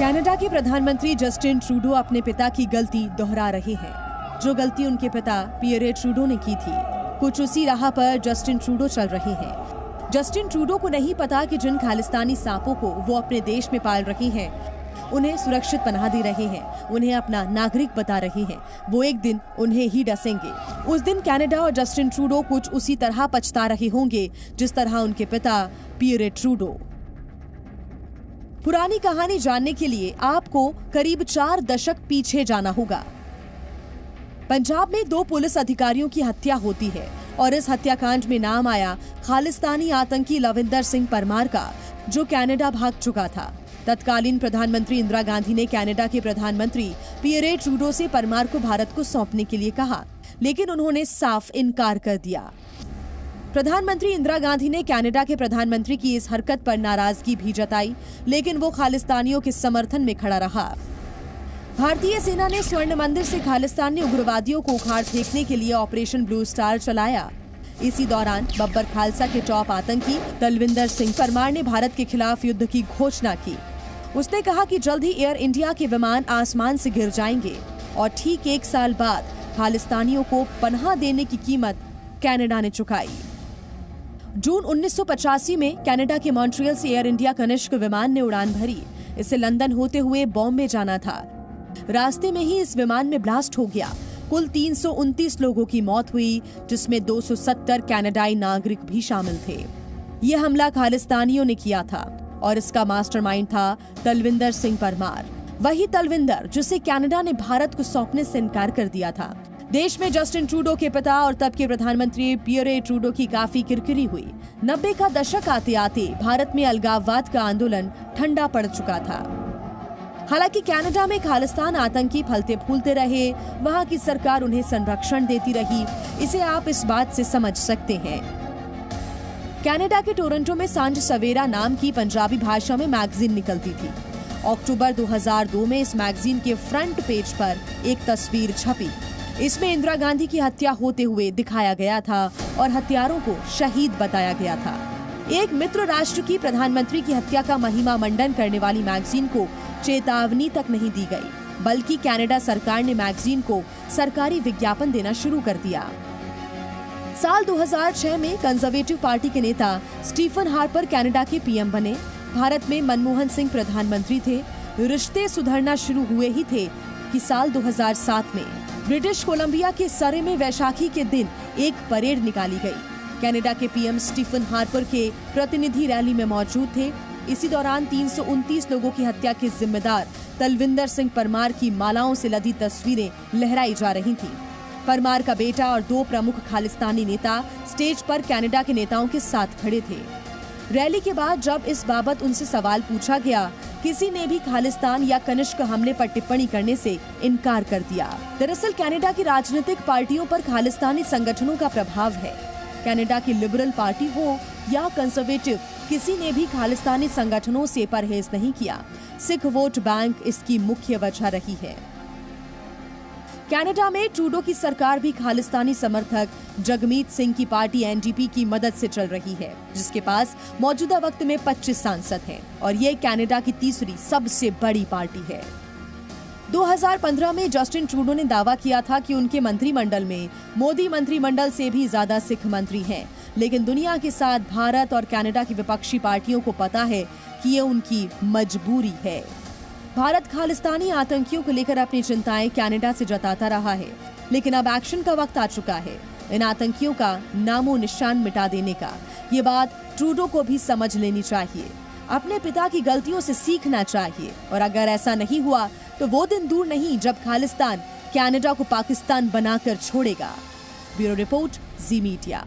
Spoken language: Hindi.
कनाडा के प्रधानमंत्री जस्टिन ट्रूडो अपने पिता की गलती दोहरा रहे हैं। जो गलती उनके पिता पियरे ट्रूडो ने की थी, कुछ उसी राह पर जस्टिन ट्रूडो चल रहे हैं। जस्टिन ट्रूडो को नहीं पता कि जिन खालिस्तानी सांपों को वो अपने देश में पाल रहे हैं, उन्हें सुरक्षित पनाह दे रहे हैं, उन्हें अपना नागरिक बता रहे हैं, वो एक दिन उन्हें ही डसेंगे। उस दिन कनाडा और जस्टिन ट्रूडो कुछ उसी तरह पछता रहे होंगे जिस तरह उनके पिता पियरे ट्रूडो। पुरानी कहानी जानने के लिए आपको करीब 4 दशक पीछे जाना होगा। पंजाब में 2 पुलिस अधिकारियों की हत्या होती है और इस हत्याकांड में नाम आया खालिस्तानी आतंकी लविंदर सिंह परमार का, जो कनाडा भाग चुका था। तत्कालीन प्रधानमंत्री इंदिरा गांधी ने कनाडा के प्रधानमंत्री पियरे ट्रूडो से परमार को भारत को सौंपने के लिए कहा, लेकिन उन्होंने साफ इनकार कर दिया। प्रधानमंत्री इंदिरा गांधी ने कनाडा के प्रधानमंत्री की इस हरकत पर नाराजगी भी जताई, लेकिन वो खालिस्तानियों के समर्थन में खड़ा रहा। भारतीय सेना ने स्वर्ण मंदिर से खालिस्तानी उग्रवादियों को उखाड़ फेंकने के लिए ऑपरेशन ब्लू स्टार चलाया। इसी दौरान बब्बर खालसा के टॉप आतंकी तलविंदर सिंह परमार ने भारत के खिलाफ युद्ध की घोषणा की। उसने कहा कि जल्द ही एयर इंडिया के विमान आसमान से गिर जाएंगे और ठीक 1 साल बाद खालिस्तानियों को पनाह देने की कीमत कनाडा ने चुकाई। जून 1985 में कनाडा के मॉन्ट्रियल से एयर इंडिया कनिष्क विमान ने उड़ान भरी। इसे लंदन होते हुए बॉम्बे जाना था। रास्ते में ही इस विमान में ब्लास्ट हो गया। कुल 329 लोगों की मौत हुई, जिसमें 270 कनाडाई नागरिक भी शामिल थे। यह हमला खालिस्तानियों ने किया था और इसका मास्टरमाइंड था तलविंदर सिंह परमार, वही तलविंदर जिसे कनाडा ने भारत को सौंपने से इनकार कर दिया था। देश में जस्टिन ट्रूडो के पिता और तब के प्रधानमंत्री पियरे ट्रूडो की काफी किरकिरी हुई। 90 का दशक आते आते भारत में अलगाववाद का आंदोलन ठंडा पड़ चुका था। हालांकि कनाडा में खालिस्तान आतंकी फलते फूलते रहे, वहां की सरकार उन्हें संरक्षण देती रही। इसे आप इस बात से समझ सकते हैं। कनाडा के टोरंटो में सांझ सवेरा नाम की पंजाबी भाषा में मैगजीन निकलती थी। अक्टूबर 2002 में इस मैगजीन के फ्रंट पेज पर एक तस्वीर छपी। इसमें इंदिरा गांधी की हत्या होते हुए दिखाया गया था और हत्यारों को शहीद बताया गया था। एक मित्र राष्ट्र की प्रधानमंत्री की हत्या का महिमा मंडन करने वाली मैगजीन को चेतावनी तक नहीं दी गई, बल्कि कनाडा सरकार ने मैगजीन को सरकारी विज्ञापन देना शुरू कर दिया। साल 2006 में कंजर्वेटिव पार्टी के नेता स्टीफन हार्पर कनाडा के पीएम बने। भारत में मनमोहन सिंह प्रधानमंत्री थे। रिश्ते सुधरना शुरू हुए ही थे कि साल 2007 में ब्रिटिश कोलंबिया के सरे में वैशाखी के दिन एक परेड निकाली गई। कनाडा के पीएम स्टीफन हार्पर के प्रतिनिधि रैली में मौजूद थे। इसी दौरान 329 लोगों की हत्या के जिम्मेदार तलविंदर सिंह परमार की मालाओं से लदी तस्वीरें लहराई जा रही थीं। परमार का बेटा और 2 प्रमुख खालिस्तानी नेता स्टेज पर कनाडा के नेताओं के साथ खड़े थे। रैली के बाद जब इस बाबत उनसे सवाल पूछा गया, किसी ने भी खालिस्तान या कनिष्क हमले पर टिप्पणी करने से इनकार कर दिया। दरअसल कनाडा की राजनीतिक पार्टियों पर खालिस्तानी संगठनों का प्रभाव है। कनाडा की लिबरल पार्टी हो या कंजर्वेटिव, किसी ने भी खालिस्तानी संगठनों से परहेज नहीं किया। सिख वोट बैंक इसकी मुख्य वजह रही है। कनाडा में ट्रूडो की सरकार भी खालिस्तानी समर्थक जगमीत सिंह की पार्टी एनडीपी की मदद से चल रही है, जिसके पास मौजूदा वक्त में 25 सांसद हैं और ये कनाडा की तीसरी सबसे बड़ी पार्टी है। 2015 में जस्टिन ट्रूडो ने दावा किया था कि उनके मंत्रिमंडल में मोदी मंत्रिमंडल से भी ज्यादा सिख मंत्री हैं, लेकिन दुनिया के साथ भारत और कनाडा की विपक्षी पार्टियों को पता है कि ये उनकी मजबूरी है। भारत खालिस्तानी आतंकियों को लेकर अपनी चिंताएं कनाडा से जताता रहा है, लेकिन अब एक्शन का वक्त आ चुका है इन आतंकियों का नामो निशान मिटा देने का। ये बात ट्रूडो को भी समझ लेनी चाहिए। अपने पिता की गलतियों से सीखना चाहिए और अगर ऐसा नहीं हुआ तो वो दिन दूर नहीं जब खालिस्तान कनाडा को पाकिस्तान बनाकर छोड़ेगा। ब्यूरो रिपोर्ट, जी मीडिया।